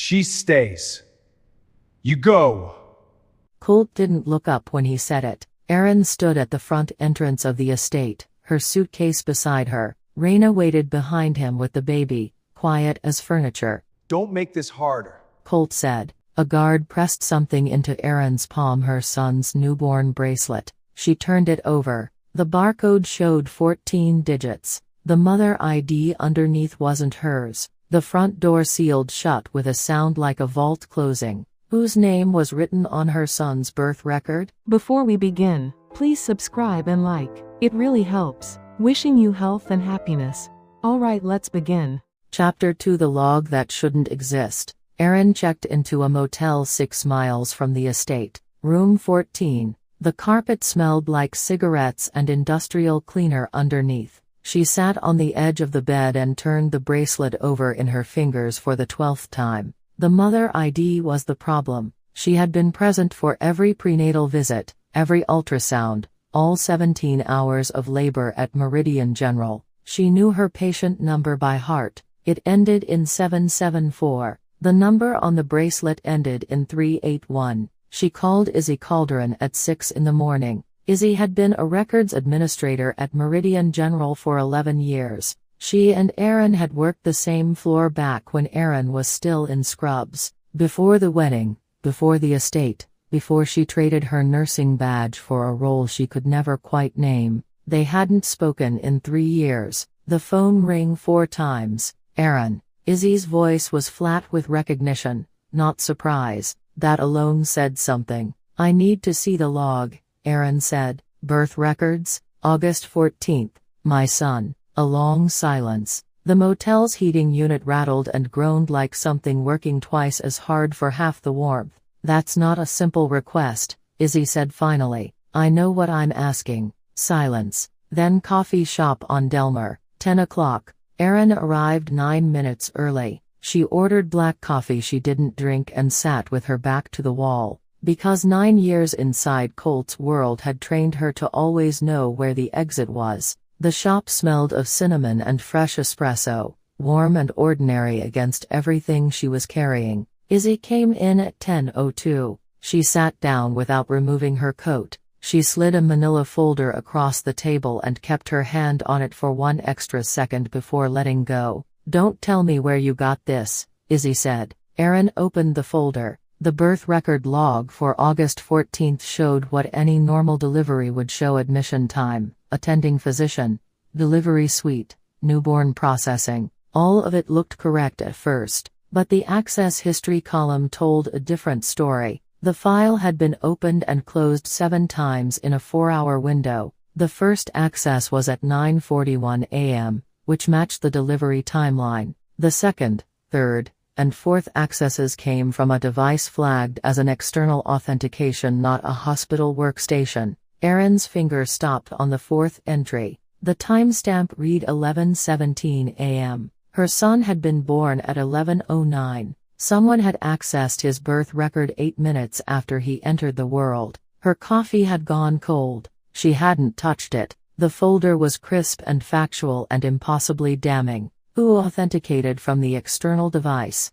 She stays. You go. Colt didn't look up when he said it. Erin stood at the front entrance of the estate, her suitcase beside her. Raina waited behind him with the baby, quiet as furniture. Don't make this harder, Colt said. A guard pressed something into Erin's palm, her son's newborn bracelet. She turned it over. The barcode showed 14 digits. The mother ID underneath wasn't hers. The front door sealed shut with a sound like a vault closing. Whose name was written on her son's birth record? Before we begin, please subscribe and like. It really helps. Wishing you health and happiness. Alright, let's begin. Chapter 2: The Log That Shouldn't Exist. Erin checked into a motel 6 miles from the estate. Room 14. The carpet smelled like cigarettes and industrial cleaner underneath. She sat on the edge of the bed and turned the bracelet over in her fingers for the 12th time. The mother ID was the problem. She had been present for every prenatal visit, every ultrasound, all 17 hours of labor at Meridian General. She knew her patient number by heart. It ended in 774. The number on the bracelet ended in 381. She called Izzy Calderon at 6 in the morning. Izzy had been a records administrator at Meridian General for 11 years. She and Erin had worked the same floor back when Erin was still in scrubs. Before the wedding, before the estate, before she traded her nursing badge for a role she could never quite name. They hadn't spoken in 3 years. The phone rang 4 times. Erin. Izzy's voice was flat with recognition, not surprise. That alone said something. I need to see the log, Erin said. Birth records? August 14th. My son. A long silence. The motel's heating unit rattled and groaned like something working twice as hard for half the warmth. That's not a simple request, Izzy said finally. I know what I'm asking. Silence. Then coffee shop on Delmer. 10 o'clock. Erin arrived 9 minutes early. She ordered black coffee she didn't drink and sat with her back to the wall. Because 9 years inside Colt's world had trained her to always know where the exit was. The shop smelled of cinnamon and fresh espresso, warm and ordinary against everything she was carrying. Izzy came in at 10:02. She sat down without removing her coat. She slid a manila folder across the table and kept her hand on it for 1 extra second before letting go. Don't tell me where you got this, Izzy said. Erin opened the folder. The birth record log for August 14th showed what any normal delivery would show: admission time, attending physician, delivery suite, newborn processing. All of it looked correct at first, but the access history column told a different story. The file had been opened and closed 7 times in a 4-hour window. The first access was at 9:41 a.m., which matched the delivery timeline. The second, third, and fourth accesses came from a device flagged as an external authentication, not a hospital workstation. Erin's finger stopped on the 4th entry. The timestamp read 11:17 a.m. Her son had been born at 11:09. Someone had accessed his birth record 8 minutes after he entered the world. Her coffee had gone cold. She hadn't touched it. The folder was crisp and factual and impossibly damning. Who authenticated from the external device?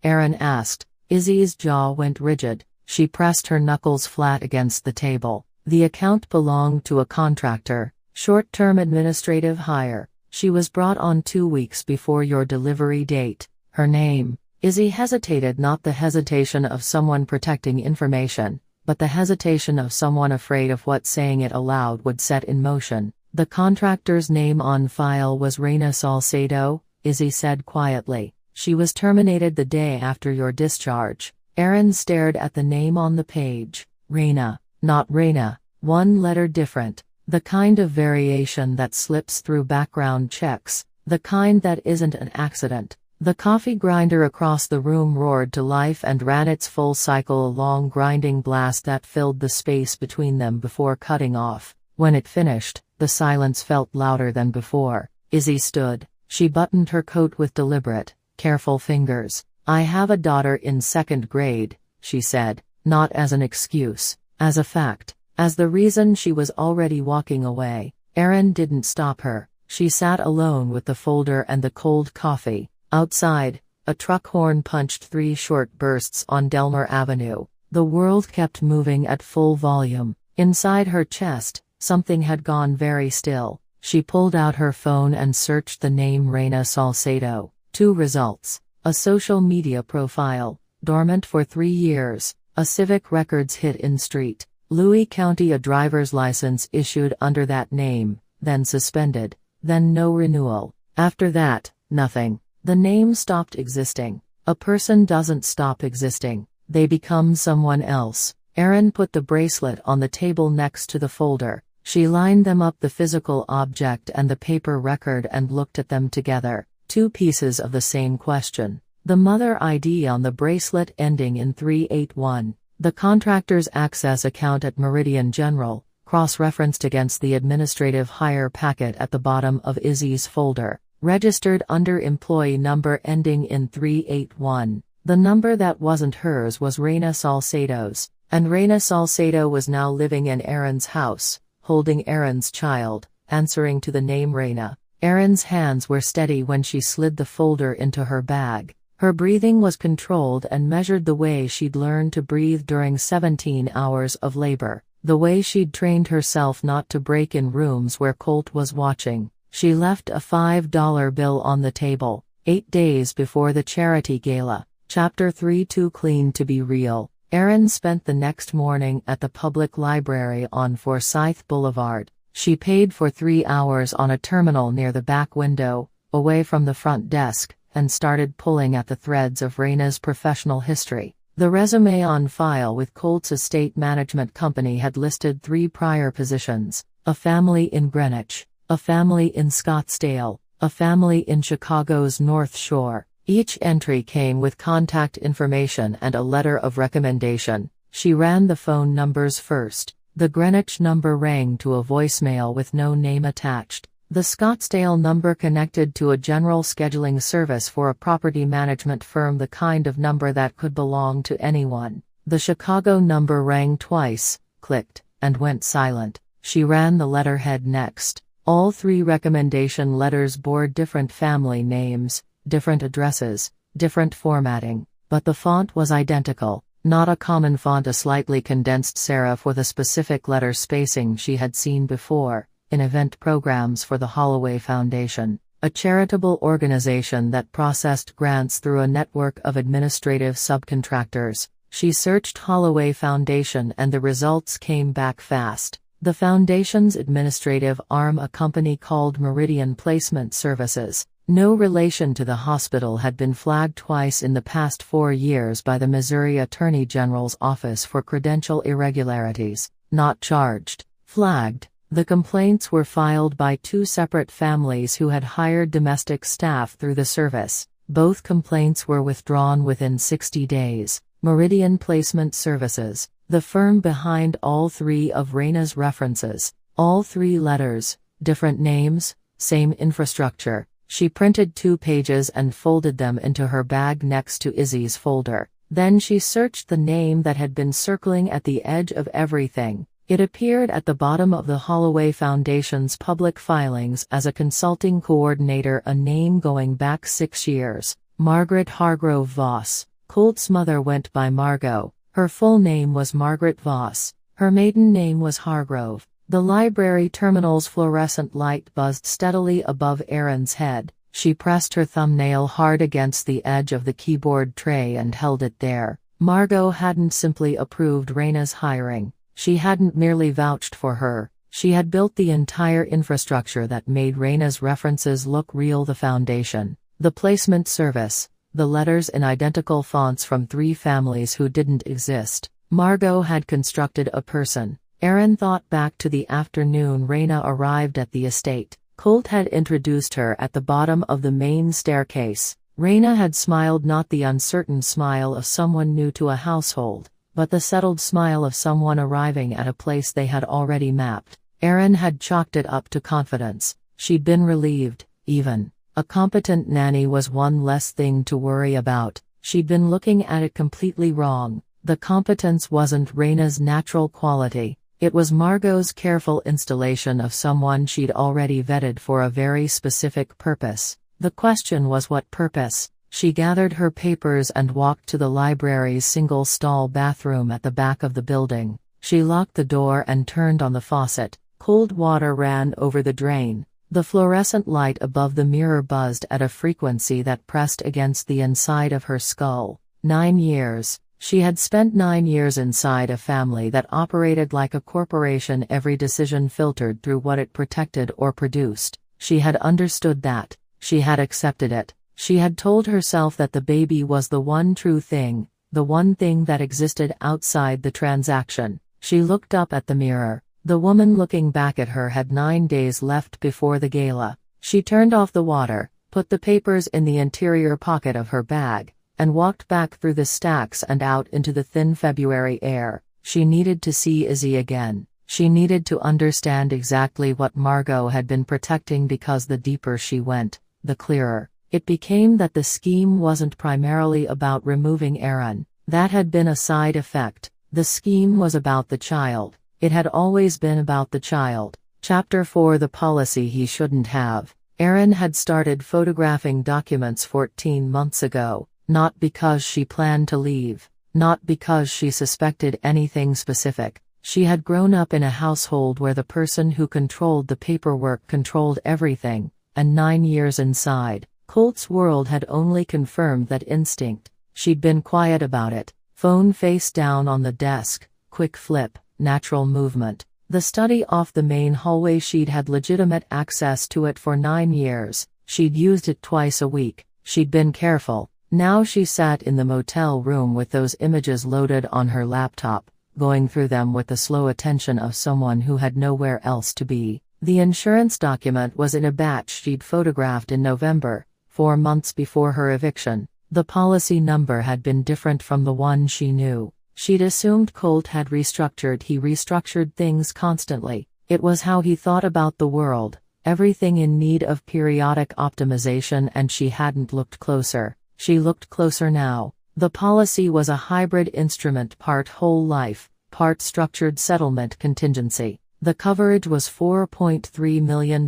Erin asked. Izzy's jaw went rigid. She pressed her knuckles flat against the table. The account belonged to a contractor, short-term administrative hire. She was brought on 2 weeks before your delivery date. Her name. Izzy hesitated, not the hesitation of someone protecting information, but the hesitation of someone afraid of what saying it aloud would set in motion. The contractor's name on file was Raina Salcedo, Izzy said quietly. She was terminated the day after your discharge. Erin stared at the name on the page. Raina, not Raina, 1 letter different. The kind of variation that slips through background checks, the kind that isn't an accident. The coffee grinder across the room roared to life and ran its full cycle, a long grinding blast that filled the space between them before cutting off. When it finished, the silence felt louder than before. Izzy stood. She buttoned her coat with deliberate, careful fingers. I have a daughter in 2nd grade, she said, not as an excuse, as a fact, as the reason she was already walking away. Erin didn't stop her. She sat alone with the folder and the cold coffee. Outside, A truck horn punched 3 short bursts on Delmer Avenue. The world kept moving at full volume. Inside her chest, something had gone very still. She pulled out her phone and searched the name Reina Salcedo. 2 results. A social media profile, dormant for 3 years. A civic records hit in St. Louis County, a driver's license issued under that name, then suspended, then no renewal. After that, nothing. The name stopped existing. A person doesn't stop existing. They become someone else. Erin put the bracelet on the table next to the folder. She lined them up, the physical object and the paper record, and looked at them together. 2 pieces of the same question. The mother ID on the bracelet ending in 381. The contractor's access account at Meridian General, cross-referenced against the administrative hire packet at the bottom of Izzy's folder. Registered under employee number ending in 381. The number that wasn't hers was Reina Salcedo's, and Reina Salcedo was now living in Erin's house, holding Erin's child, answering to the name Reina. Erin's hands were steady when she slid the folder into her bag. Her breathing was controlled and measured the way she'd learned to breathe during 17 hours of labor, the way she'd trained herself not to break in rooms where Colt was watching. She left a $5 bill on the table. 8 days before the charity gala. Chapter 3, Too Clean to Be Real. Erin spent the next morning at the public library on Forsyth Boulevard. She paid for 3 hours on a terminal near the back window, away from the front desk, and started pulling at the threads of Reina's professional history. The resume on file with Colt's estate management company had listed 3 prior positions: a family in Greenwich, a family in Scottsdale, a family in Chicago's North Shore. Each entry came with contact information and a letter of recommendation. She ran the phone numbers first. The Greenwich number rang to a voicemail with no name attached. The Scottsdale number connected to a general scheduling service for a property management firm, the kind of number that could belong to anyone. The Chicago number rang twice, clicked, and went silent. She ran the letterhead next. All 3 recommendation letters bore different family names, different addresses, different formatting, but the font was identical. Not a common font, a slightly condensed serif with a specific letter spacing she had seen before, in event programs for the Holloway Foundation, a charitable organization that processed grants through a network of administrative subcontractors. She searched Holloway Foundation and the results came back fast. The foundation's administrative arm, a company called Meridian Placement Services, no relation to the hospital, had been flagged twice in the past 4 years by the Missouri Attorney General's office for credential irregularities. Not charged. Flagged. The complaints were filed by 2 separate families who had hired domestic staff through the service. Both complaints were withdrawn within 60 days. Meridian Placement Services, the firm behind all 3 of Reina's references. All 3 letters, different names, same infrastructure. She printed 2 pages and folded them into her bag next to Izzy's folder. Then she searched the name that had been circling at the edge of everything. It appeared at the bottom of the Holloway Foundation's public filings as a consulting coordinator, a name going back 6 years. Margaret Hargrove Voss. Colt's mother went by Margot. Her full name was Margaret Voss. Her maiden name was Hargrove. The library terminal's fluorescent light buzzed steadily above Erin's head. She pressed her thumbnail hard against the edge of the keyboard tray and held it there. Margot hadn't simply approved Reina's hiring. She hadn't merely vouched for her. She had built the entire infrastructure that made Reina's references look real. The foundation, the placement service, the letters in identical fonts from 3 families who didn't exist. Margot had constructed a person. Erin thought back to the afternoon Reina arrived at the estate. Colt had introduced her at the bottom of the main staircase. Reina had smiled, not the uncertain smile of someone new to a household, but the settled smile of someone arriving at a place they had already mapped. Erin had chalked it up to confidence. She'd been relieved, even. A competent nanny was one less thing to worry about. She'd been looking at it completely wrong. The competence wasn't Reina's natural quality. It was Margot's careful installation of someone she'd already vetted for a very specific purpose. The question was, what purpose? She gathered her papers and walked to the library's single-stall bathroom at the back of the building. She locked the door and turned on the faucet. Cold water ran over the drain. The fluorescent light above the mirror buzzed at a frequency that pressed against the inside of her skull. 9 years. She had spent 9 years inside a family that operated like a corporation, every decision filtered through what it protected or produced. She had understood that. She had accepted it. She had told herself that the baby was the one true thing, the one thing that existed outside the transaction. She looked up at the mirror. The woman looking back at her had 9 days left before the gala. She turned off the water, put the papers in the interior pocket of her bag, and walked back through the stacks and out into the thin February air. She needed to see Izzy again. She needed to understand exactly what Margot had been protecting, because the deeper she went, the clearer it became that the scheme wasn't primarily about removing Aaron. That had been a side effect. The scheme was about the child. It had always been about the child. Chapter 4: The policy he shouldn't have. Aaron had started photographing documents 14 months ago, not because she planned to leave, not because she suspected anything specific. She had grown up in a household where the person who controlled the paperwork controlled everything, and 9 years inside, Colt's world had only confirmed that instinct. She'd been quiet about it. Phone face down on the desk, quick flip, natural movement. The study off the main hallway. She'd had legitimate access to it for 9 years. She'd used it twice a week. She'd been careful. Now she sat in the motel room with those images loaded on her laptop, going through them with the slow attention of someone who had nowhere else to be. The insurance document was in a batch she'd photographed in November, 4 months before her eviction. The policy number had been different from the one she knew. She'd assumed Colt had restructured. He restructured things constantly. It was how he thought about the world, everything in need of periodic optimization, and she hadn't looked closer. She looked closer now. The policy was a hybrid instrument, part whole life, part structured settlement contingency. The coverage was $4.3 million.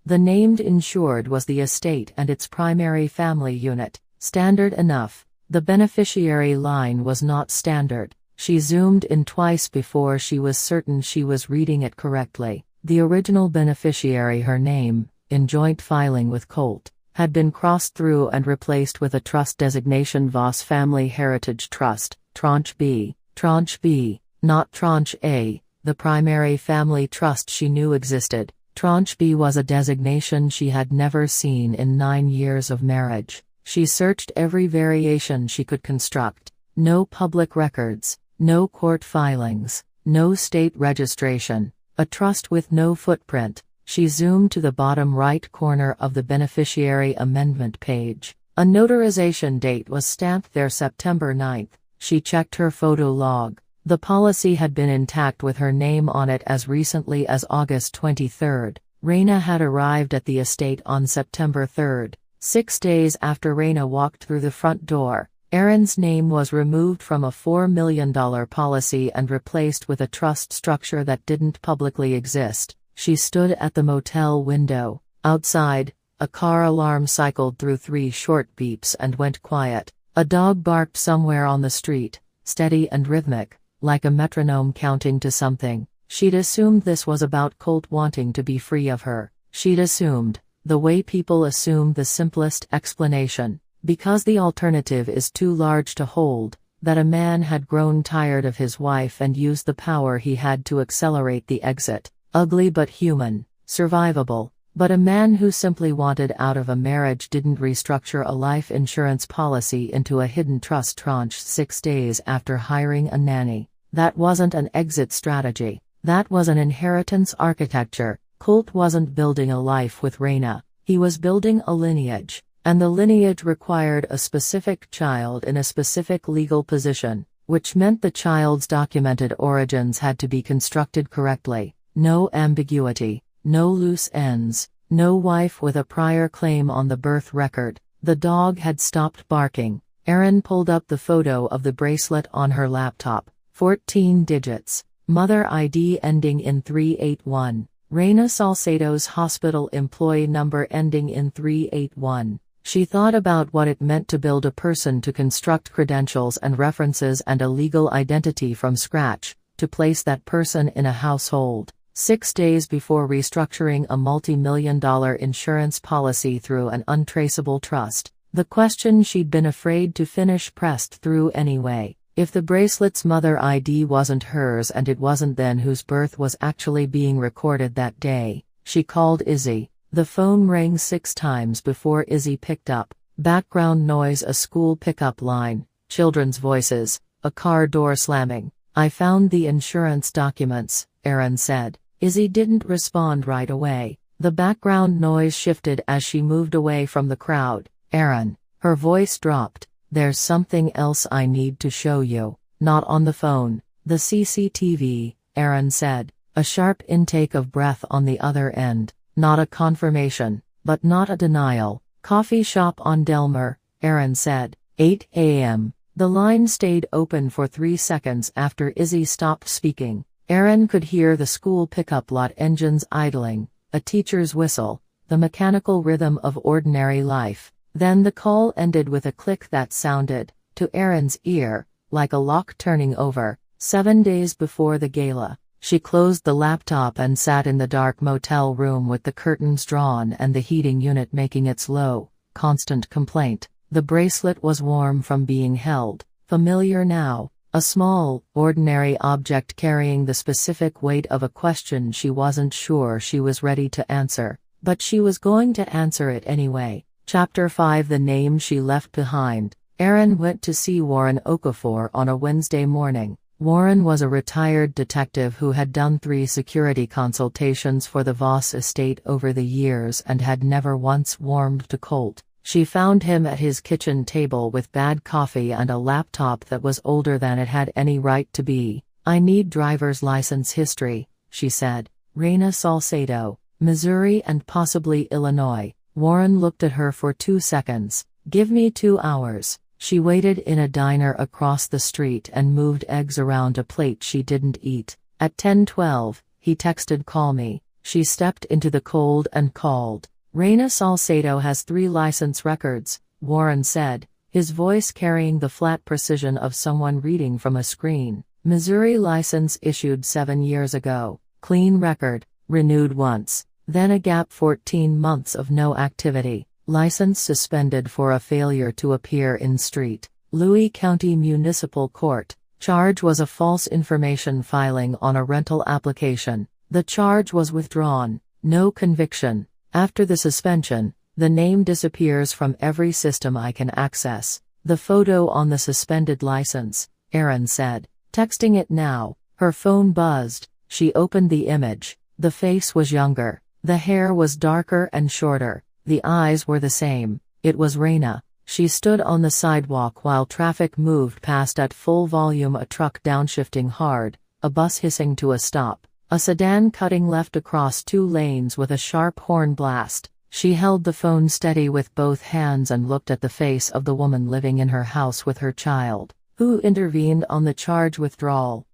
The named insured was the estate and its primary family unit. Standard enough. The beneficiary line was not standard. She zoomed in twice before she was certain she was reading it correctly. The original beneficiary, her name, in joint filing with Colt, had been crossed through and replaced with a trust designation: Voss Family Heritage Trust, Tranche B. Tranche B, not Tranche A, the primary family trust she knew existed. Tranche B was a designation she had never seen in 9 years of marriage. She searched every variation she could construct. No public records, no court filings, no state registration, a trust with no footprint. She zoomed to the bottom right corner of the beneficiary amendment page. A notarization date was stamped there, September 9. She checked her photo log. The policy had been intact with her name on it as recently as August 23. Raina had arrived at the estate on September 3. 6 days after Raina walked through the front door, Aaron's name was removed from a $4 million policy and replaced with a trust structure that didn't publicly exist. She stood at the motel window. Outside, a car alarm cycled through 3 short beeps and went quiet. A dog barked somewhere on the street, steady and rhythmic, like a metronome counting to something. She'd assumed this was about Colt wanting to be free of her. She'd assumed, the way people assume the simplest explanation, because the alternative is too large to hold, that a man had grown tired of his wife and used the power he had to accelerate the exit. Ugly but human, survivable. But a man who simply wanted out of a marriage didn't restructure a life insurance policy into a hidden trust tranche 6 days after hiring a nanny. That wasn't an exit strategy. That was an inheritance architecture. Colt wasn't building a life with Raina. He was building a lineage. And the lineage required a specific child in a specific legal position, which meant the child's documented origins had to be constructed correctly. No ambiguity. No loose ends, no wife with a prior claim on the birth record. The dog had stopped barking. Aaron pulled up the photo of the bracelet on her laptop. 14 digits. Mother ID ending in 381. Raina Salcedo's hospital employee number ending in 381. She thought about what it meant to build a person, to construct credentials and references and a legal identity from scratch, to place that person in a household. 6 days before restructuring a multi-million-dollar insurance policy through an untraceable trust, the question she'd been afraid to finish pressed through anyway. If the bracelet's mother ID wasn't hers and it wasn't, then whose birth was actually being recorded that day? She called Izzy. The phone rang 6 times before Izzy picked up. Background noise, a school pickup line, children's voices, a car door slamming. "I found the insurance documents," Erin said. Izzy didn't respond right away. The background noise shifted as she moved away from the crowd. "Erin," her voice dropped, "there's something else I need to show you." "Not on the phone." "The CCTV," Erin said, a sharp intake of breath on the other end. Not a confirmation, but not a denial. "Coffee shop on Delmer," Erin said. 8 a.m. The line stayed open for 3 seconds after Izzy stopped speaking. Erin could hear the school pickup lot engines idling, a teacher's whistle, the mechanical rhythm of ordinary life. Then the call ended with a click that sounded, to Erin's ear, like a lock turning over. 7 days before the gala. She closed the laptop and sat in the dark motel room with the curtains drawn and the heating unit making its low, constant complaint. The bracelet was warm from being held, familiar now, a small, ordinary object carrying the specific weight of a question she wasn't sure she was ready to answer, but she was going to answer it anyway. Chapter 5: The Name She Left Behind. Erin went to see Warren Okafor on a Wednesday morning. Warren was a retired detective who had done 3 security consultations for the Voss estate over the years and had never once warmed to Colt. She found him at his kitchen table with bad coffee and a laptop that was older than it had any right to be. "I need driver's license history," she said. "Raina Salcedo, Missouri and possibly Illinois." Warren looked at her for 2 seconds. "Give me 2 hours." She waited in a diner across the street and moved eggs around a plate she didn't eat. At 10:12, he texted, "Call me." She stepped into the cold and called. "Raina Salcedo has 3 license records," Warren said, his voice carrying the flat precision of someone reading from a screen. "Missouri license issued 7 years ago. Clean record, renewed once. Then a gap, 14 months of no activity. License suspended for a failure to appear in St. Louis County Municipal Court. Charge was a false information filing on a rental application. The charge was withdrawn. No conviction. After the suspension, the name disappears from every system I can access." "The photo on the suspended license," Erin said. "Texting it now." Her phone buzzed. She opened the image. The face was younger. The hair was darker and shorter. The eyes were the same. It was Raina. She stood on the sidewalk while traffic moved past at full volume, a truck downshifting hard, a bus hissing to a stop, a sedan cutting left across 2 lanes with a sharp horn blast. She held the phone steady with both hands and looked at the face of the woman living in her house with her child. "Who intervened on the charge withdrawal?"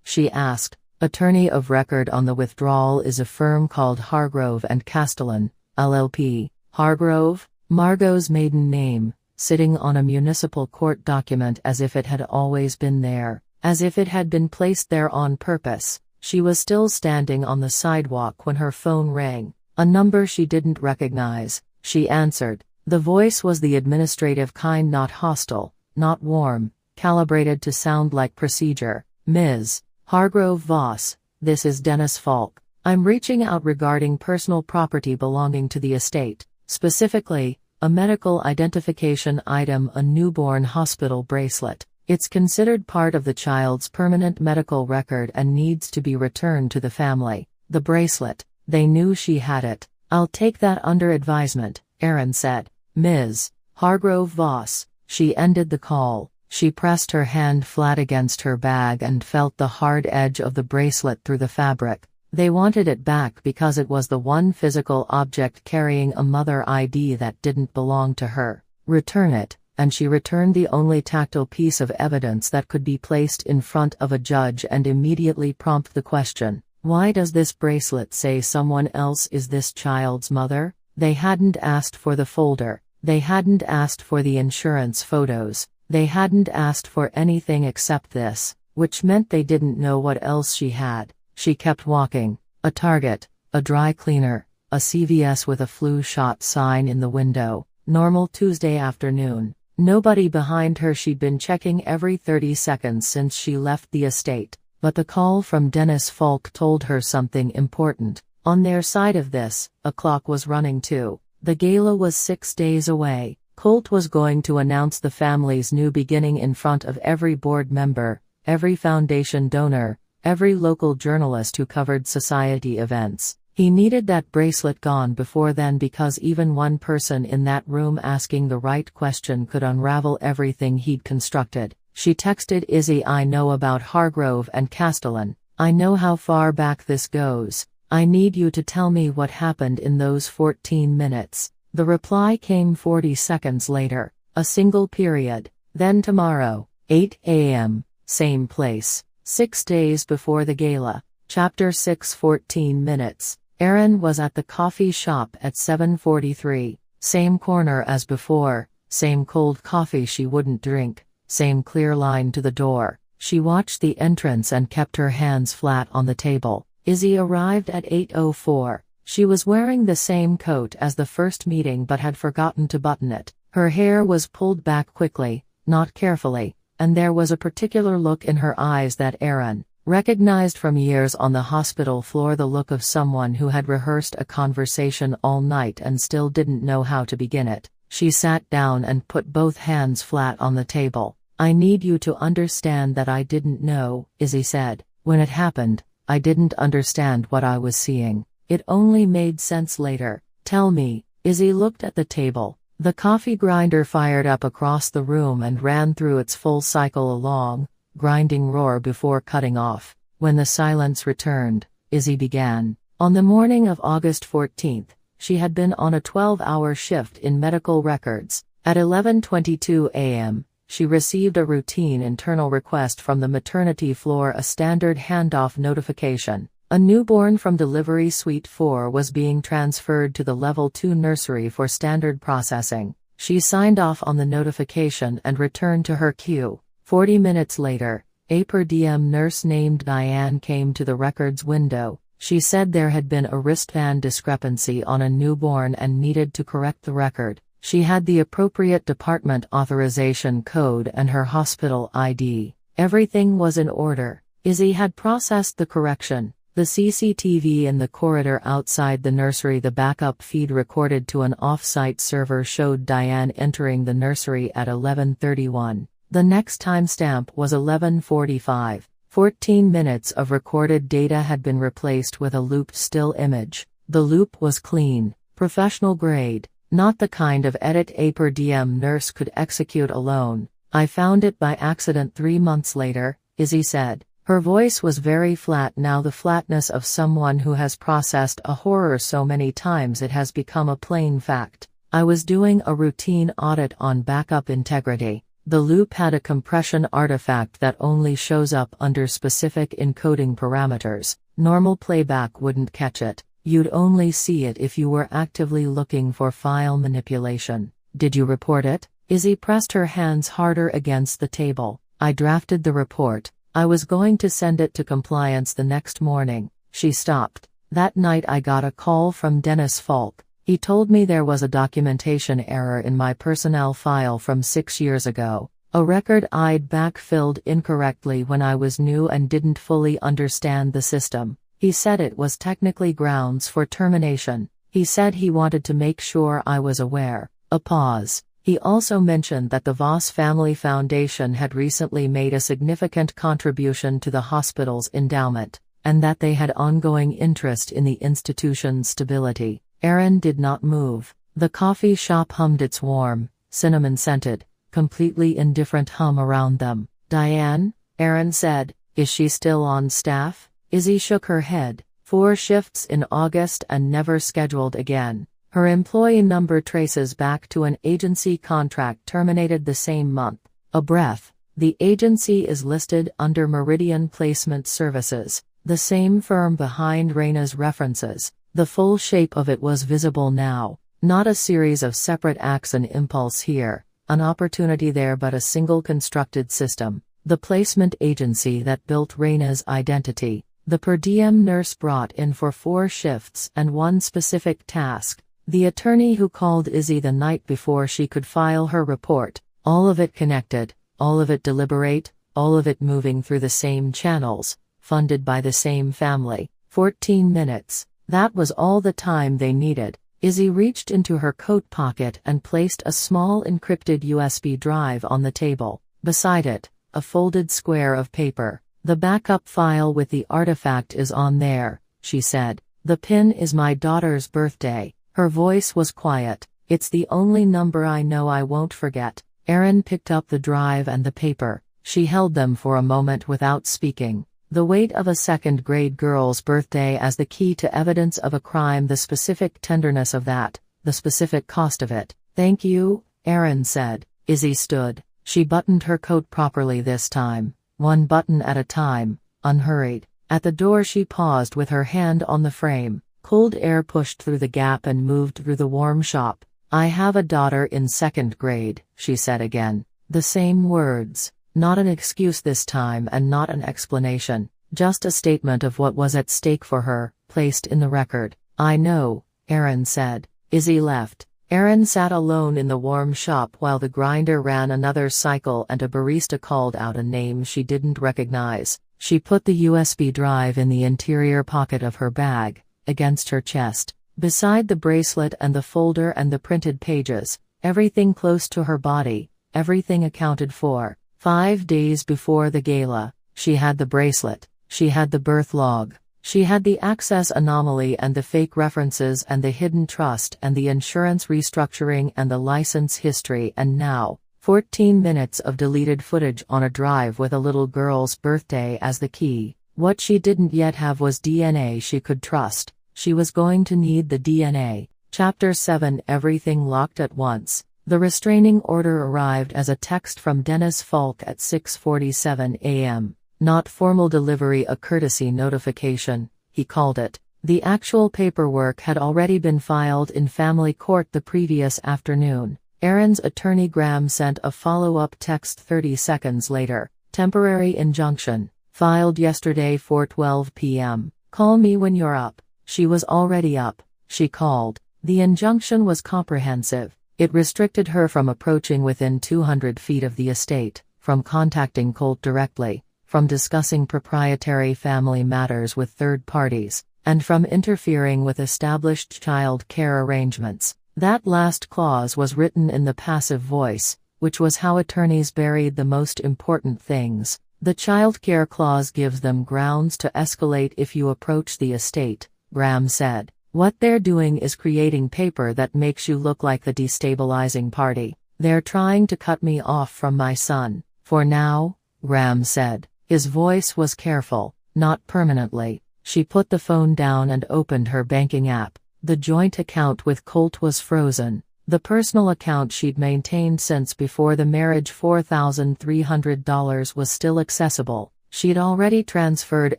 she asked. "Attorney of record on the withdrawal is a firm called Hargrove and Castellan, LLP. Hargrove, Margot's maiden name, sitting on a municipal court document as if it had always been there, as if it had been placed there on purpose. She was still standing on the sidewalk when her phone rang. A number she didn't recognize. She answered. The voice was the administrative kind, not hostile, not warm, calibrated to sound like procedure. "Ms. Hargrove Voss, this is Dennis Falk. I'm reaching out regarding personal property belonging to the estate. Specifically, a medical identification item, a newborn hospital bracelet. It's considered part of the child's permanent medical record and needs to be returned to the family." The bracelet. They knew she had it. "I'll take that under advisement," Erin said. "Ms. Hargrove Voss." She ended the call. She pressed her hand flat against her bag and felt the hard edge of the bracelet through the fabric. They wanted it back because it was the one physical object carrying a mother ID that didn't belong to her. "Return it," and she returned the only tactile piece of evidence that could be placed in front of a judge and immediately prompt the question, "Why does this bracelet say someone else is this child's mother?" They hadn't asked for the folder. They hadn't asked for the insurance photos. They hadn't asked for anything except this, which meant they didn't know what else she had. She kept walking. A Target, a dry cleaner, a CVS with a flu shot sign in the window. Normal Tuesday afternoon. Nobody behind her. She'd been checking every 30 seconds since she left the estate. But the call from Dennis Falk told her something important. On their side of this, a clock was running too. The gala was 6 days away. Colt was going to announce the family's new beginning in front of every board member, every foundation donor, every local journalist who covered society events. He needed that bracelet gone before then, because even one person in that room asking the right question could unravel everything he'd constructed. She texted Izzy, "I know about Hargrove and Castellan. I know how far back this goes. I need you to tell me what happened in those 14 minutes. The reply came 40 seconds later. A single period. Then tomorrow, 8 a.m., same place. 6 days before the gala. Chapter 6 14 minutes. Erin was at the coffee shop at 7:43. Same corner as before. Same cold coffee she wouldn't drink. Same clear line to the door. She watched the entrance and kept her hands flat on the table. Izzy arrived at 8:04. She was wearing the same coat as the first meeting but had forgotten to button it. Her hair was pulled back quickly, not carefully, and there was a particular look in her eyes that Erin recognized from years on the hospital floor, the look of someone who had rehearsed a conversation all night and still didn't know how to begin it. She sat down and put both hands flat on the table. "I need you to understand that I didn't know," Izzy said. "When it happened, I didn't understand what I was seeing. It only made sense later. Tell me." Izzy looked at the table. The coffee grinder fired up across the room and ran through its full cycle, a long, grinding roar before cutting off. When the silence returned, Izzy began. On the morning of August 14th, she had been on a 12-hour shift in medical records. At 11:22 a.m., she received a routine internal request from the maternity floor, a standard handoff notification. A newborn from Delivery Suite 4 was being transferred to the Level 2 nursery for standard processing. She signed off on the notification and returned to her queue. 40 minutes later, a per diem nurse named Diane came to the records window. She said there had been a wristband discrepancy on a newborn and needed to correct the record. She had the appropriate department authorization code and her hospital ID. Everything was in order. Izzy had processed the correction. The CCTV in the corridor outside the nursery, the backup feed recorded to an off-site server, showed Diane entering the nursery at 11:31. The next timestamp was 11:45. 14 minutes of recorded data had been replaced with a looped still image. The loop was clean, professional grade, not the kind of edit a per diem nurse could execute alone. "I found it by accident 3 months later," Izzy said. Her voice was very flat now, the flatness of someone who has processed a horror so many times it has become a plain fact. "I was doing a routine audit on backup integrity. The loop had a compression artifact that only shows up under specific encoding parameters. Normal playback wouldn't catch it. You'd only see it if you were actively looking for file manipulation." "Did you report it?" Izzy pressed her hands harder against the table. "I drafted the report. I was going to send it to compliance the next morning." She stopped. "That night I got a call from Dennis Falk. He told me there was a documentation error in my personnel file from 6 years ago. A record I'd backfilled incorrectly when I was new and didn't fully understand the system. He said it was technically grounds for termination. He said he wanted to make sure I was aware." A pause. He also mentioned that the Voss Family Foundation had recently made a significant contribution to the hospital's endowment, and that they had ongoing interest in the institution's stability. Erin did not move. The coffee shop hummed its warm, cinnamon-scented, completely indifferent hum around them. "Diane," Erin said, "is she still on staff?" Izzy shook her head. 4 shifts in August and never scheduled again. Her employee number traces back to an agency contract terminated the same month. A breath. The agency is listed under Meridian Placement Services, the same firm behind Raina's references. The full shape of it was visible now. Not a series of separate acts, an impulse here, an opportunity there, but a single constructed system. The placement agency that built Raina's identity. The per diem nurse brought in for 4 shifts and one specific task. The attorney who called Izzy the night before she could file her report. All of it connected, all of it deliberate, all of it moving through the same channels, funded by the same family. 14 minutes. That was all the time they needed. Izzy reached into her coat pocket and placed a small encrypted USB drive on the table. Beside it, a folded square of paper. The backup file with the artifact is on there, she said. The pin is my daughter's birthday. Her voice was quiet. It's the only number I know I won't forget. Erin picked up the drive and the paper. She held them for a moment without speaking. The weight of a second-grade girl's birthday as the key to evidence of a crime, the specific tenderness of that, the specific cost of it. Thank you, Erin said. Izzy stood. She buttoned her coat properly this time. One button at a time, unhurried. At the door she paused with her hand on the frame. Cold air pushed through the gap and moved through the warm shop. I have a daughter in 2nd grade, she said again. The same words. Not an excuse this time and not an explanation. Just a statement of what was at stake for her, placed in the record. I know, Erin said. Izzy left. Erin sat alone in the warm shop while the grinder ran another cycle and a barista called out a name she didn't recognize. She put the USB drive in the interior pocket of her bag, against her chest, beside the bracelet and the folder and the printed pages, everything close to her body, everything accounted for. 5 days before the gala, she had the bracelet, she had the birth log. She had the access anomaly and the fake references and the hidden trust and the insurance restructuring and the license history, and now, 14 minutes of deleted footage on a drive with a little girl's birthday as the key. What she didn't yet have was DNA she could trust. She was going to need the DNA. Chapter 7. Everything locked at once. The restraining order arrived as a text from Dennis Falk at 6:47 a.m. Not formal delivery, a courtesy notification, he called it. The actual paperwork had already been filed in family court the previous afternoon. Erin's attorney Graham sent a follow-up text 30 seconds later. Temporary injunction. Filed yesterday 4:12 p.m. Call me when you're up. She was already up. She called. The injunction was comprehensive. It restricted her from approaching within 200 feet of the estate, from contacting Colt directly, from discussing proprietary family matters with third parties, and from interfering with established child care arrangements. That last clause was written in the passive voice, which was how attorneys buried the most important things. The child care clause gives them grounds to escalate if you approach the estate, Graham said. What they're doing is creating paper that makes you look like the destabilizing party. They're trying to cut me off from my son. For now, Graham said. His voice was careful, not permanently. She put the phone down and opened her banking app. The joint account with Colt was frozen. The personal account she'd maintained since before the marriage, $4,300, was still accessible. She'd already transferred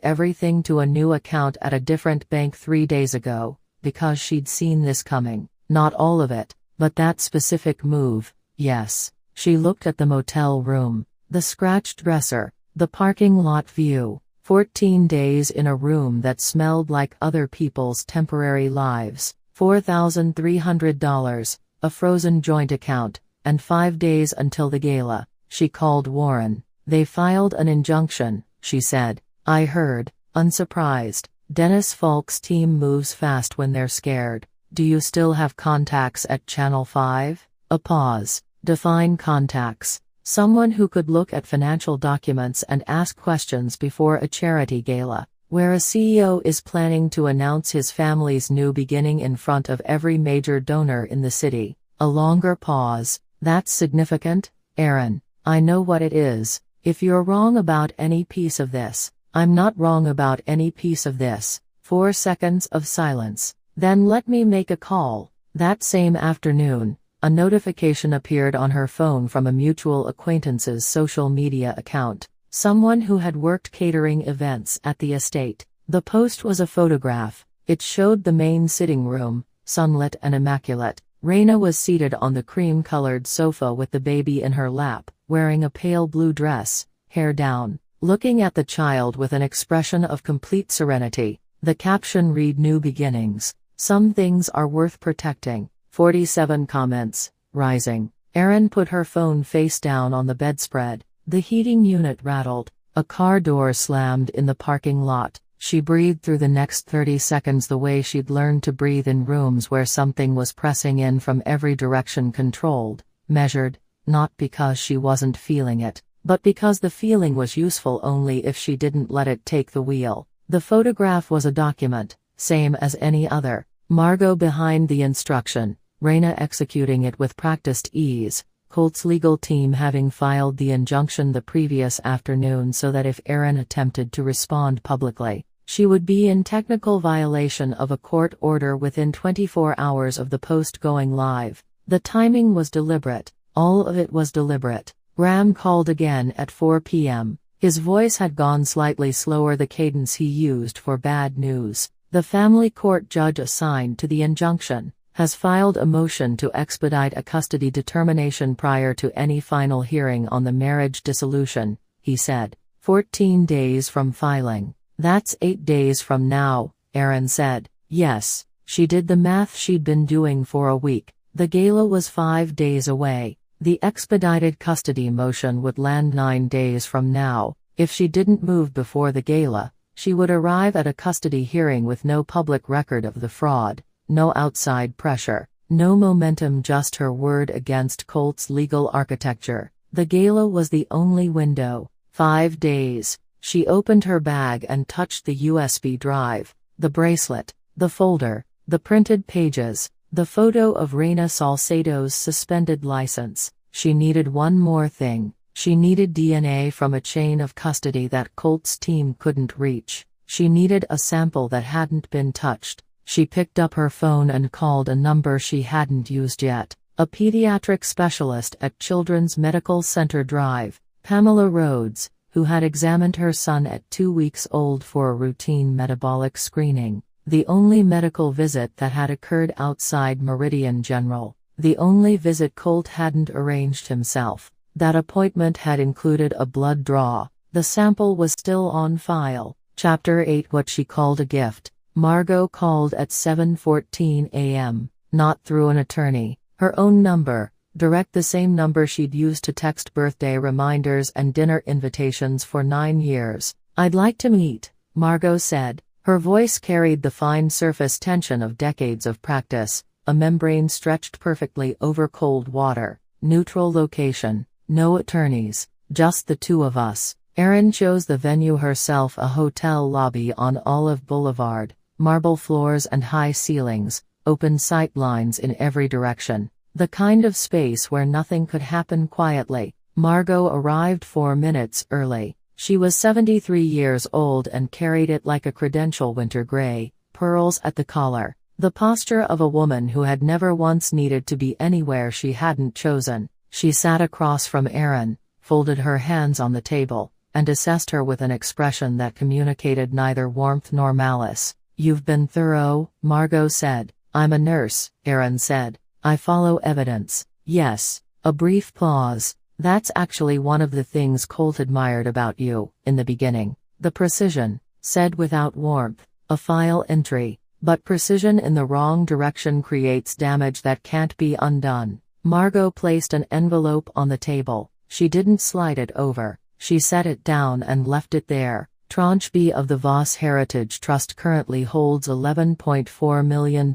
everything to a new account at a different bank 3 days ago, because she'd seen this coming. Not all of it, but that specific move, yes. She looked at the motel room, the scratched dresser, the parking lot view. 14 days in a room that smelled like other people's temporary lives. $4,300, a frozen joint account, and 5 days until the gala. She called Warren. They filed an injunction, she said. I heard, unsurprised. Dennis Falk's team moves fast when they're scared. Do you still have contacts at Channel 5? A pause. Define contacts. Someone who could look at financial documents and ask questions before a charity gala, where a CEO is planning to announce his family's new beginning in front of every major donor in the city. A longer pause. That's significant, Erin. I know what it is. If you're wrong about any piece of this, I'm not wrong about any piece of this. 4 seconds of silence. Then let me make a call. That same afternoon, a notification appeared on her phone from a mutual acquaintance's social media account. Someone who had worked catering events at the estate. The post was a photograph. It showed the main sitting room, sunlit and immaculate. Raina was seated on the cream-colored sofa with the baby in her lap, wearing a pale blue dress, hair down, looking at the child with an expression of complete serenity. The caption read New Beginnings. Some things are worth protecting. 47 comments, rising. Erin put her phone face down on the bedspread. The heating unit rattled. A car door slammed in the parking lot. She breathed through the next 30 seconds the way she'd learned to breathe in rooms where something was pressing in from every direction, controlled, measured, not because she wasn't feeling it, but because the feeling was useful only if she didn't let it take the wheel. The photograph was a document, same as any other. Margot behind the instruction, Raina executing it with practiced ease, Colt's legal team having filed the injunction the previous afternoon so that if Erin attempted to respond publicly, she would be in technical violation of a court order within 24 hours of the post going live. The timing was deliberate. All of it was deliberate. Graham called again at 4 p.m. His voice had gone slightly slower, the cadence he used for bad news. The family court judge assigned to the injunction has filed a motion to expedite a custody determination prior to any final hearing on the marriage dissolution, he said. 14 days from filing. That's 8 days from now, Erin said. Yes, she did the math she'd been doing for a week. The gala was 5 days away. The expedited custody motion would land 9 days from now. If she didn't move before the gala, she would arrive at a custody hearing with no public record of the fraud, no outside pressure, no momentum, just her word against Colt's legal architecture. The gala was the only window. 5 days. She opened her bag and touched the USB drive, the bracelet, the folder, the printed pages, the photo of Raina Salcedo's suspended license. She needed one more thing. She needed DNA from a chain of custody that Colt's team couldn't reach. She needed a sample that hadn't been touched. She picked up her phone and called a number she hadn't used yet. A pediatric specialist at Children's Medical Center Drive, Pamela Rhodes, who had examined her son at 2 weeks old for a routine metabolic screening. The only medical visit that had occurred outside Meridian General. The only visit Colt hadn't arranged himself. That appointment had included a blood draw. The sample was still on file. Chapter 8. What she called a gift. Margot called at 7:14 a.m., not through an attorney. Her own number, direct, the same number she'd used to text birthday reminders and dinner invitations for 9 years. "I'd like to meet," Margot said. Her voice carried the fine surface tension of decades of practice, a membrane stretched perfectly over cold water. Neutral location, no attorneys, just the two of us. Erin chose the venue herself, a hotel lobby on Olive Boulevard, marble floors and high ceilings, open sight lines in every direction. The kind of space where nothing could happen quietly. Margot arrived 4 minutes early. She was 73 years old and carried it like a credential, winter gray, pearls at the collar. The posture of a woman who had never once needed to be anywhere she hadn't chosen. She sat across from Erin, folded her hands on the table, and assessed her with an expression that communicated neither warmth nor malice. "You've been thorough," Margot said. "I'm a nurse," Erin said. "I follow evidence." "Yes." A brief pause. "That's actually one of the things Colt admired about you, in the beginning. The precision," said without warmth. "A file entry. But precision in the wrong direction creates damage that can't be undone." Margot placed an envelope on the table. She didn't slide it over. She set it down and left it there. Tranche B of the Voss Heritage Trust currently holds $11.4 million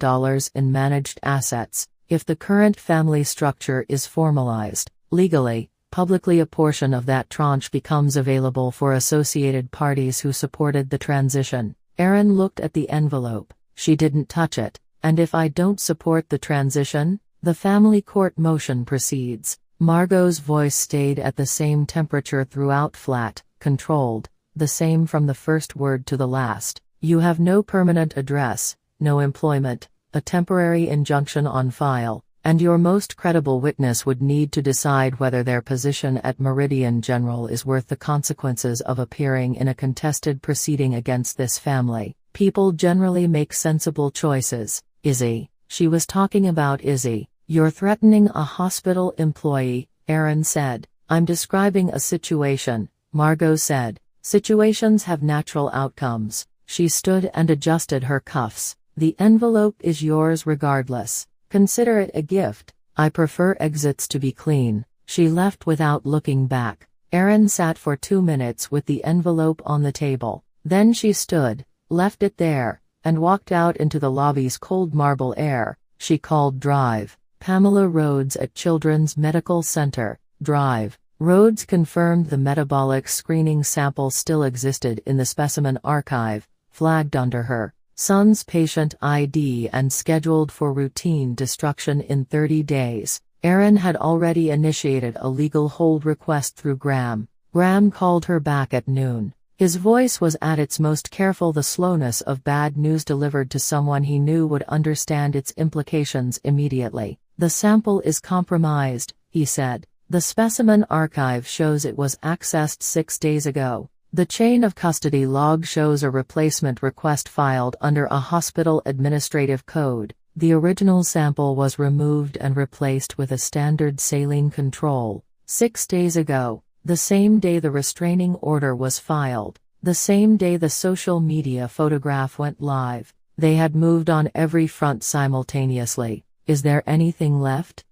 in managed assets. If the current family structure is formalized, legally, publicly, a portion of that tranche becomes available for associated parties who supported the transition. Erin looked at the envelope. She didn't touch it. "And if I don't support the transition?" The family court motion proceeds. Margot's voice stayed at the same temperature throughout, flat, controlled, the same from the first word to the last. "You have no permanent address, no employment, a temporary injunction on file, and your most credible witness would need to decide whether their position at Meridian General is worth the consequences of appearing in a contested proceeding against this family. People generally make sensible choices." Izzy. She was talking about Izzy. "You're threatening a hospital employee," Aaron said. "I'm describing a situation," Margot said. "Situations have natural outcomes." She stood and adjusted her cuffs. "The envelope is yours regardless. Consider it a gift. I prefer exits to be clean." She left without looking back. Aaron sat for 2 minutes with the envelope on the table. Then she stood, left it there, and walked out into the lobby's cold marble air. She called Drive. "Pamela Rhodes at Children's Medical Center, Drive." Rhodes confirmed the metabolic screening sample still existed in the specimen archive, flagged under her son's patient ID and scheduled for routine destruction in 30 days. Aaron had already initiated a legal hold request through Graham. Graham called her back at noon. His voice was at its most careful, the slowness of bad news delivered to someone he knew would understand its implications immediately. "The sample is compromised," he said. "The specimen archive shows it was accessed 6 days ago. The chain of custody log shows a replacement request filed under a hospital administrative code. The original sample was removed and replaced with a standard saline control 6 days ago, the same day the restraining order was filed, the same day the social media photograph went live. They had moved on every front simultaneously. Is there anything left?"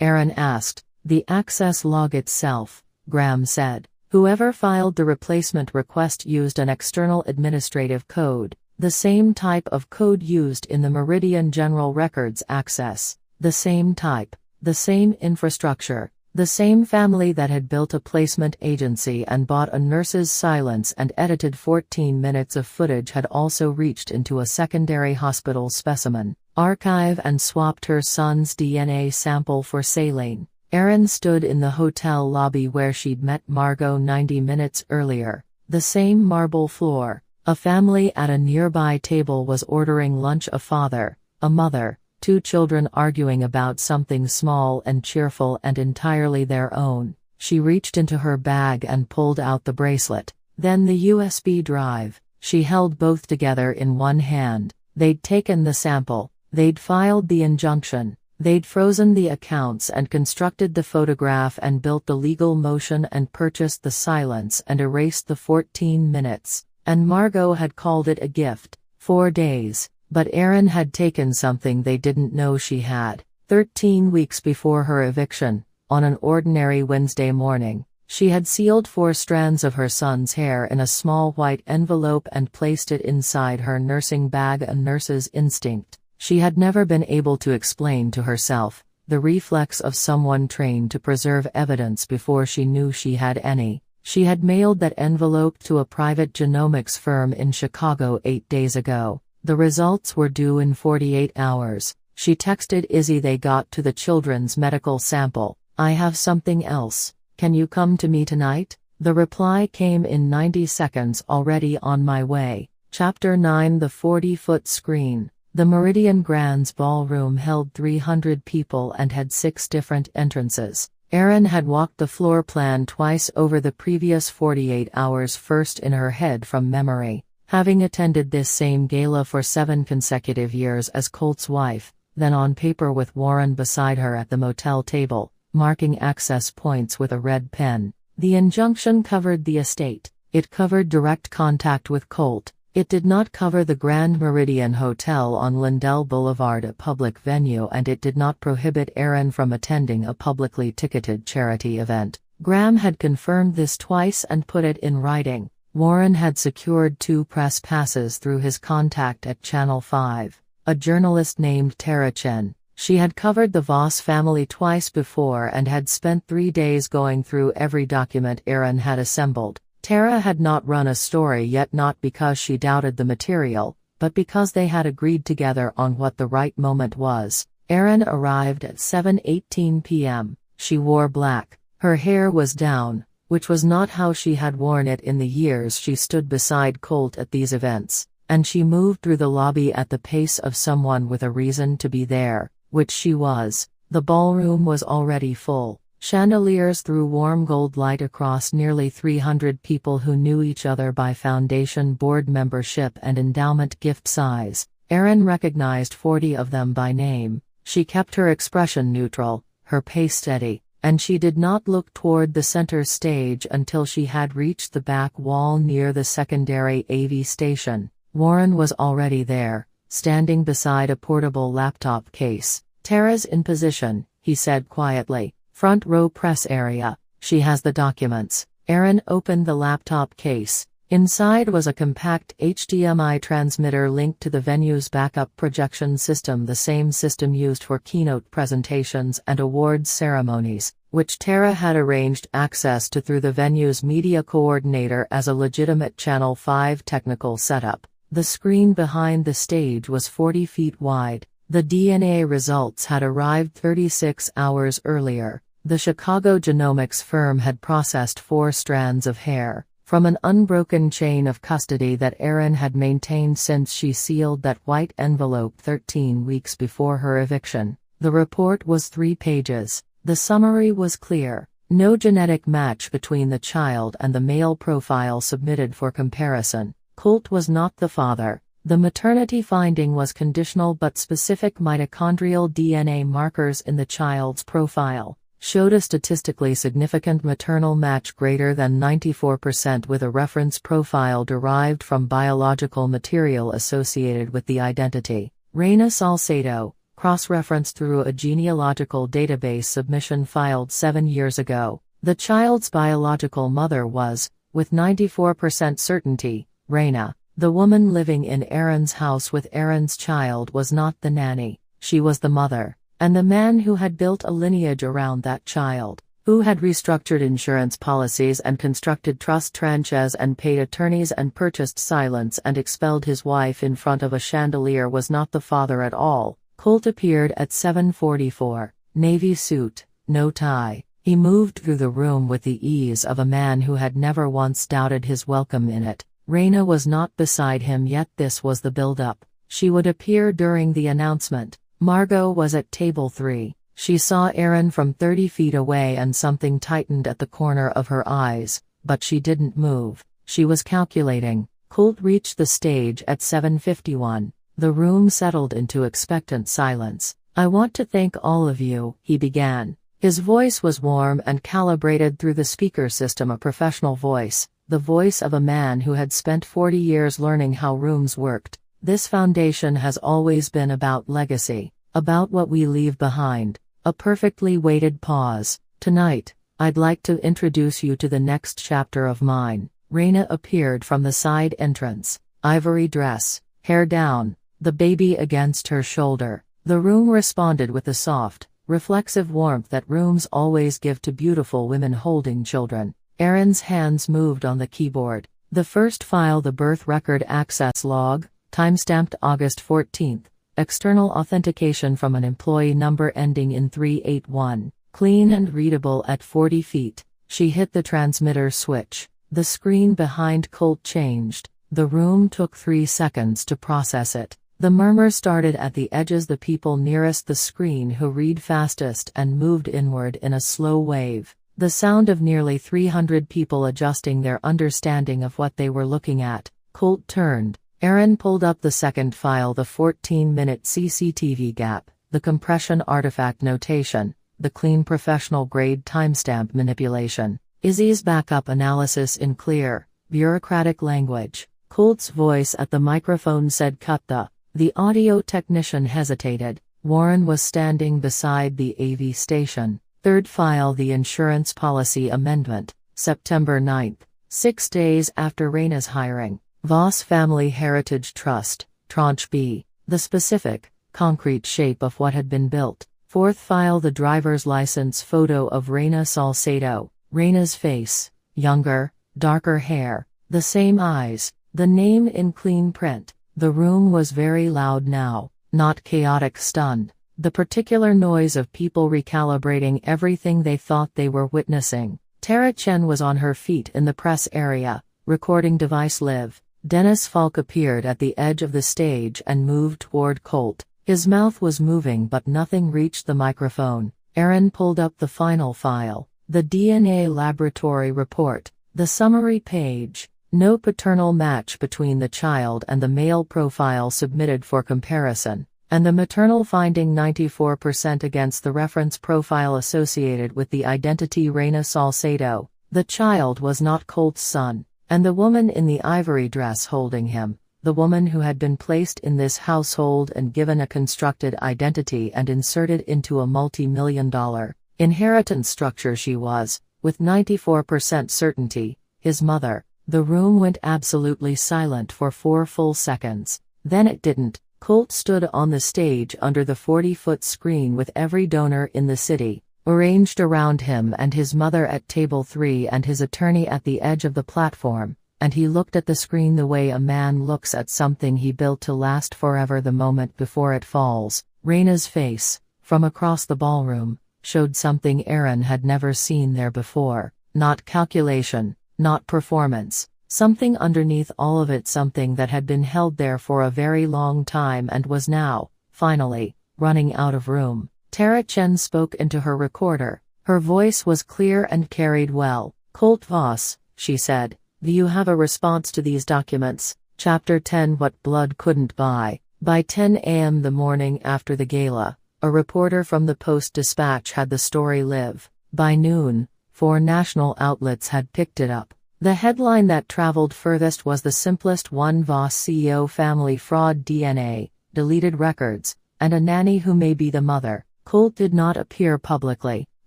Aaron asked. "The access log itself," Graham said. "Whoever filed the replacement request used an external administrative code, the same type of code used in the Meridian General Records access, the same type, the same infrastructure, the same family that had built a placement agency and bought a nurse's silence and edited 14 minutes of footage had also reached into a secondary hospital specimen archive and swapped her son's DNA sample for saline." Aaron stood in the hotel lobby where she'd met Margot 90 minutes earlier. The same marble floor. A family at a nearby table was ordering lunch, a father, a mother, 2 children arguing about something small and cheerful and entirely their own. She reached into her bag and pulled out the bracelet. Then the USB drive. She held both together in one hand. They'd taken the sample. They'd filed the injunction. They'd frozen the accounts and constructed the photograph and built the legal motion and purchased the silence and erased the 14 minutes. And Margot had called it a gift. 4 days. But Aaron had taken something they didn't know she had. 13 weeks before her eviction, on an ordinary Wednesday morning, she had sealed 4 strands of her son's hair in a small white envelope and placed it inside her nursing bag, a nurse's instinct. She had never been able to explain to herself, the reflex of someone trained to preserve evidence before she knew she had any. She had mailed that envelope to a private genomics firm in Chicago 8 days ago. The results were due in 48 hours. She texted Izzy they got to the children's medical sample. "I have something else. Can you come to me tonight?" The reply came in 90 seconds. "Already on my way." Chapter 9. The 40-foot screen. The Meridian Grand's ballroom held 300 people and had 6 different entrances. Aaron had walked the floor plan twice over the previous 48 hours, first in her head from memory, having attended this same gala for 7 consecutive years as Colt's wife, then on paper with Warren beside her at the motel table, marking access points with a red pen. The injunction covered the estate. It covered direct contact with Colt. It did not cover the Grand Meridian Hotel on Lindell Boulevard, a public venue, and it did not prohibit Aaron from attending a publicly ticketed charity event. Graham had confirmed this twice and put it in writing. Warren had secured 2 press passes through his contact at Channel 5, a journalist named Tara Chen. She had covered the Voss family twice before and had spent 3 days going through every document Aaron had assembled. Tara had not run a story yet, not because she doubted the material, but because they had agreed together on what the right moment was. Aaron arrived at 7:18 p.m. She wore black. Her hair was down, which was not how she had worn it in the years she stood beside Colt at these events, and she moved through the lobby at the pace of someone with a reason to be there, which she was. The ballroom was already full. Chandeliers threw warm gold light across nearly 300 people who knew each other by foundation board membership and endowment gift size. Aaron recognized 40 of them by name. She kept her expression neutral, her pace steady, and she did not look toward the center stage until she had reached the back wall near the secondary AV station. Warren was already there, standing beside a portable laptop case. "Tara's in position," he said quietly. "Front row press area. She has the documents." Aaron opened the laptop case. Inside was a compact HDMI transmitter linked to the venue's backup projection system, the same system used for keynote presentations and awards ceremonies, which Tara had arranged access to through the venue's media coordinator as a legitimate Channel 5 technical setup. The screen behind the stage was 40 feet wide. The DNA results had arrived 36 hours earlier. The Chicago genomics firm had processed 4 strands of hair from an unbroken chain of custody that Erin had maintained since she sealed that white envelope 13 weeks before her eviction. The report was 3 pages. The summary was clear. No genetic match between the child and the male profile submitted for comparison. Colt was not the father. The maternity finding was conditional, but specific mitochondrial DNA markers in the child's profile showed a statistically significant maternal match greater than 94% with a reference profile derived from biological material associated with the identity. Reina Salcedo, cross-referenced through a genealogical database submission filed 7 years ago. The child's biological mother was, with 94% certainty, Reina. The woman living in Erin's house with Erin's child was not the nanny, she was the mother. And the man who had built a lineage around that child, who had restructured insurance policies and constructed trust tranches and paid attorneys and purchased silence and expelled his wife in front of a chandelier, was not the father at all. Colt appeared at 7:44, navy suit, no tie. He moved through the room with the ease of a man who had never once doubted his welcome in it. Reina was not beside him yet. This was the build-up. She would appear during the announcement. Margot was at table 3. She saw Erin from 30 feet away and something tightened at the corner of her eyes, but she didn't move. She was calculating. Colt reached the stage at 7:51. The room settled into expectant silence. "I want to thank all of you," he began. His voice was warm and calibrated through the speaker system, a professional voice, the voice of a man who had spent 40 years learning how rooms worked. "This foundation has always been about legacy, about what we leave behind." A perfectly weighted pause. "Tonight, I'd like to introduce you to the next chapter of mine." Reina appeared from the side entrance, ivory dress, hair down, the baby against her shoulder. The room responded with the soft, reflexive warmth that rooms always give to beautiful women holding children. Erin's hands moved on the keyboard. The first file, the birth record access log, timestamped August 14. External authentication from an employee number ending in 381. Clean and readable at 40 feet. She hit the transmitter switch. The screen behind Colt changed. The room took 3 seconds to process it. The murmur started at the edges, the people nearest the screen who read fastest, and moved inward in a slow wave. The sound of nearly 300 people adjusting their understanding of what they were looking at. Colt turned. Erin pulled up the second file, the 14-minute CCTV gap, the compression artifact notation, the clean professional-grade timestamp manipulation. Izzy's backup analysis in clear, bureaucratic language. Colt's voice at the microphone said cut the. The audio technician hesitated. Warren was standing beside the AV station. Third file, the insurance policy amendment, September 9, 6 days after Reina's hiring. Voss Family Heritage Trust, Tranche B. The specific, concrete shape of what had been built. Fourth file, the driver's license photo of Reina Salcedo. Reina's face, younger, darker hair, the same eyes, the name in clean print. The room was very loud now, not chaotic, stunned. The particular noise of people recalibrating everything they thought they were witnessing. Tara Chen was on her feet in the press area, recording device live. Dennis Falk appeared at the edge of the stage and moved toward Colt. His mouth was moving but nothing reached the microphone. Erin pulled up the final file, the DNA laboratory report, the summary page. No paternal match between the child and the male profile submitted for comparison. and the maternal finding 94% against the reference profile associated with the identity Reina Salcedo. The child was not Colt's son, and the woman in the ivory dress holding him, the woman who had been placed in this household and given a constructed identity and inserted into a multi-million-dollar inheritance structure, she was, with 94% certainty, his mother. The room went absolutely silent for 4 full seconds. Then it didn't. Colt stood on the stage under the 40-foot screen with every donor in the city arranged around him and his mother at table 3 and his attorney at the edge of the platform, and he looked at the screen the way a man looks at something he built to last forever the moment before it falls. Reina's face, from across the ballroom, showed something Aaron had never seen there before. Not calculation, not performance. Something underneath all of it, something that had been held there for a very long time and was now, finally, running out of room. Tara Chen spoke into her recorder. Her voice was clear and carried well. "Colt Voss," she said, "do you have a response to these documents?" Chapter 10: What Blood Couldn't Buy. By 10 a.m. the morning after the gala, a reporter from the Post-Dispatch had the story live. By noon, 4 national outlets had picked it up. The headline that traveled furthest was the simplest one: Voss CEO family fraud, DNA, deleted records, and a nanny who may be the mother. Colt did not appear publicly.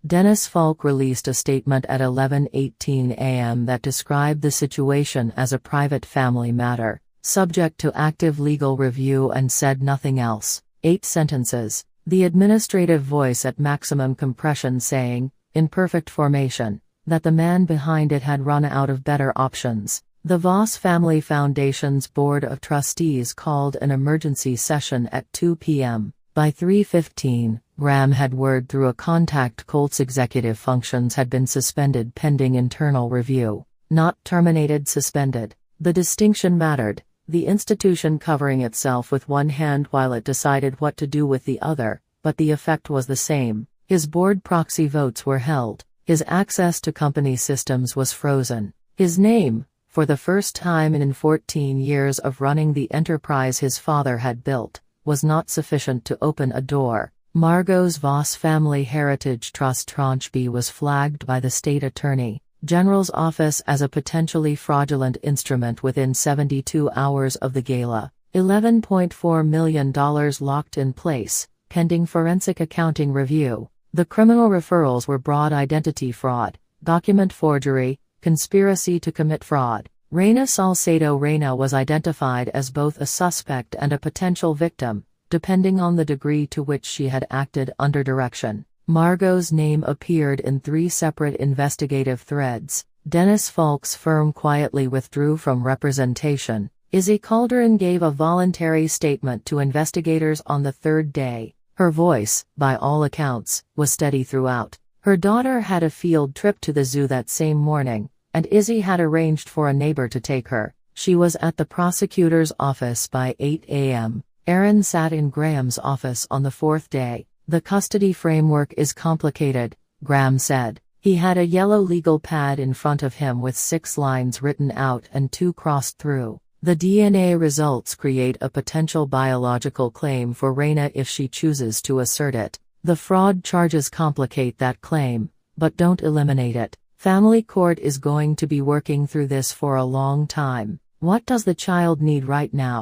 Dennis Falk released a statement at 11:18 a.m. that described the situation as a private family matter, subject to active legal review, and said nothing else. 8 sentences. The administrative voice at maximum compression saying, in perfect formation, that the man behind it had run out of better options. The Voss Family Foundation's Board of Trustees called an emergency session at 2 p.m. By 3:15, Graham had word through a contact Colt's executive functions had been suspended pending internal review. Not terminated, suspended. The distinction mattered, the institution covering itself with one hand while it decided what to do with the other, but the effect was the same. His board proxy votes were held. His access to company systems was frozen. His name, for the first time in 14 years of running the enterprise his father had built, was not sufficient to open a door. Margot's Voss Family Heritage Trust Tranche B was flagged by the state attorney general's office as a potentially fraudulent instrument within 72 hours of the gala. $11.4 million locked in place, pending forensic accounting review. The criminal referrals were broad: identity fraud, document forgery, conspiracy to commit fraud. Reina Salcedo. Reina was identified as both a suspect and a potential victim, depending on the degree to which she had acted under direction. Margot's name appeared in 3 separate investigative threads. Dennis Falk's firm quietly withdrew from representation. Izzy Calderon gave a voluntary statement to investigators on the 3rd day. Her voice, by all accounts, was steady throughout. Her daughter had a field trip to the zoo that same morning, and Izzy had arranged for a neighbor to take her. She was at the prosecutor's office by 8 a.m. Aaron sat in Graham's office on the 4th day. "The custody framework is complicated," Graham said. He had a yellow legal pad in front of him with 6 lines written out and 2 crossed through. "The DNA results create a potential biological claim for Reina if she chooses to assert it. The fraud charges complicate that claim, but don't eliminate it. Family court is going to be working through this for a long time. What does the child need right now?"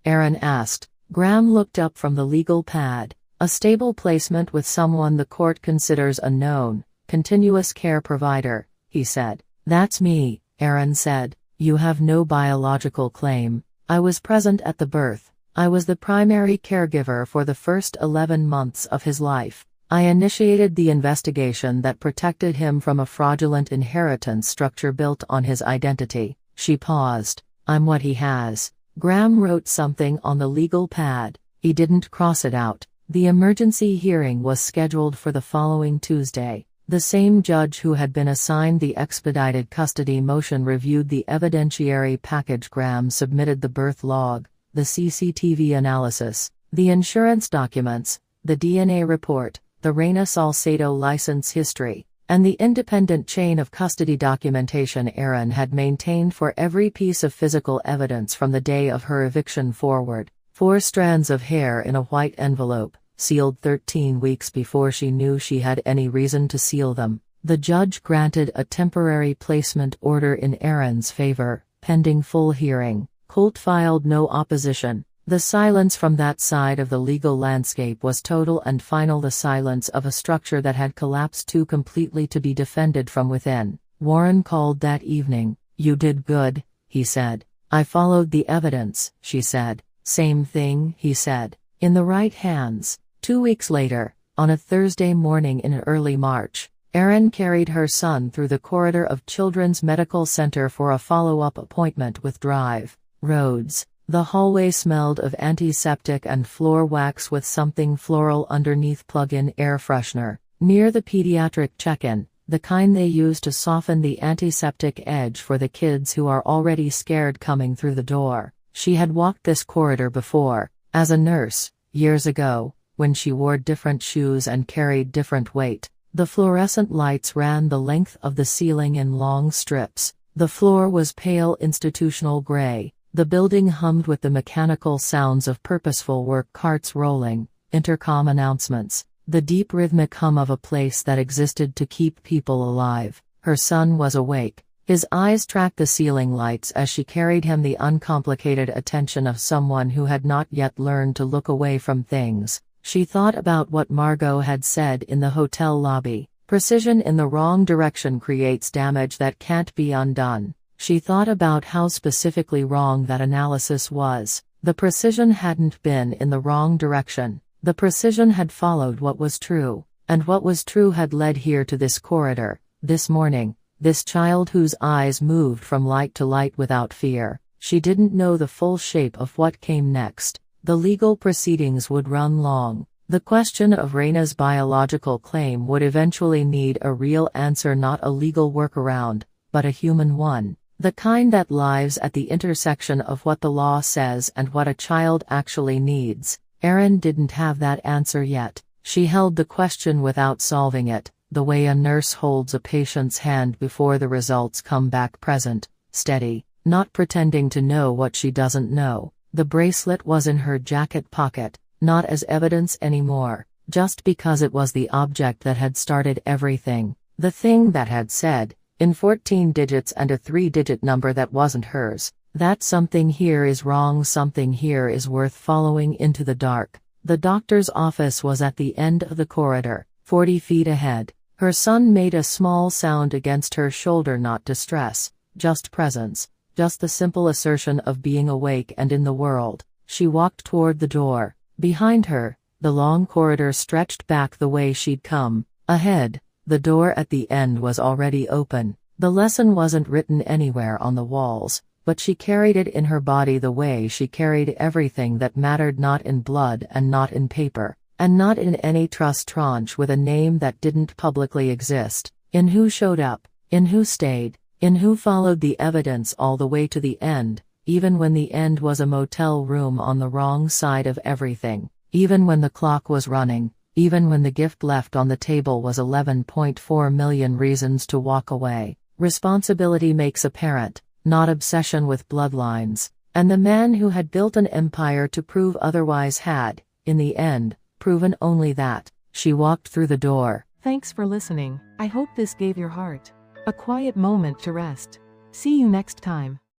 Aaron asked. Graham looked up from the legal pad. "A stable placement with someone the court considers a known, continuous care provider," he said. "That's me," Aaron said. "You have no biological claim. I was present at the birth. I was the primary caregiver for the first 11 months of his life. I initiated the investigation that protected him from a fraudulent inheritance structure built on his identity." She paused. "I'm what he has." Graham wrote something on the legal pad. He didn't cross it out. The emergency hearing was scheduled for the following Tuesday. The same judge who had been assigned the expedited custody motion reviewed the evidentiary package. Graham submitted the birth log, the CCTV analysis, the insurance documents, the DNA report, the Reina Salcedo license history, and the independent chain of custody documentation Aaron had maintained for every piece of physical evidence from the day of her eviction forward. 4 strands of hair in a white envelope, sealed 13 weeks before she knew she had any reason to seal them. The judge granted a temporary placement order in Aaron's favor, pending full hearing. Colt filed no opposition. The silence from that side of the legal landscape was total and final, the silence of a structure that had collapsed too completely to be defended from within. Warren called that evening. "You did good," he said. "I followed the evidence," she said. "Same thing," he said. "In the right hands." 2 weeks later, on a Thursday morning in early March, Aaron carried her son through the corridor of Children's Medical Center for a follow-up appointment with Drive Rhodes. The hallway smelled of antiseptic and floor wax with something floral underneath plug-in air freshener. Near the pediatric check-in, the kind they use to soften the antiseptic edge for the kids who are already scared coming through the door. She had walked this corridor before, as a nurse, years ago, when she wore different shoes and carried different weight. The fluorescent lights ran the length of the ceiling in long strips. The floor was pale institutional gray. The building hummed with the mechanical sounds of purposeful work carts rolling, intercom announcements, the deep rhythmic hum of a place that existed to keep people alive. Her son was awake. His eyes tracked the ceiling lights as she carried him, the uncomplicated attention of someone who had not yet learned to look away from things. She thought about what Margot had said in the hotel lobby. Precision in the wrong direction creates damage that can't be undone. She thought about how specifically wrong that analysis was. The precision hadn't been in the wrong direction. The precision had followed what was true. And what was true had led here to this corridor, this morning, this child whose eyes moved from light to light without fear. She didn't know the full shape of what came next. The legal proceedings would run long. The question of Raina's biological claim would eventually need a real answer, not a legal workaround, but a human one. The kind that lives at the intersection of what the law says and what a child actually needs. Aaron didn't have that answer yet. She held the question without solving it, the way a nurse holds a patient's hand before the results come back, present, steady, not pretending to know what she doesn't know. The bracelet was in her jacket pocket, not as evidence anymore, just because it was the object that had started everything. The thing that had said, in 14 digits and a 3-digit number that wasn't hers, that something here is wrong, something here is worth following into the dark. The doctor's office was at the end of the corridor, 40 feet ahead. Her son made a small sound against her shoulder, not distress, just presence, just the simple assertion of being awake and in the world. She walked toward the door. Behind her, the long corridor stretched back the way she'd come. Ahead, the door at the end was already open. The lesson wasn't written anywhere on the walls, but she carried it in her body the way she carried everything that mattered, not in blood and not in paper, and not in any trust tranche with a name that didn't publicly exist, in who showed up, in who stayed, in who followed the evidence all the way to the end, even when the end was a motel room on the wrong side of everything, even when the clock was running, even when the gift left on the table was 11.4 million reasons to walk away. Responsibility makes apparent, not obsession with bloodlines. And the man who had built an empire to prove otherwise had, in the end, proven only that. She walked through the door. Thanks for listening. I hope this gave your heart a quiet moment to rest. See you next time.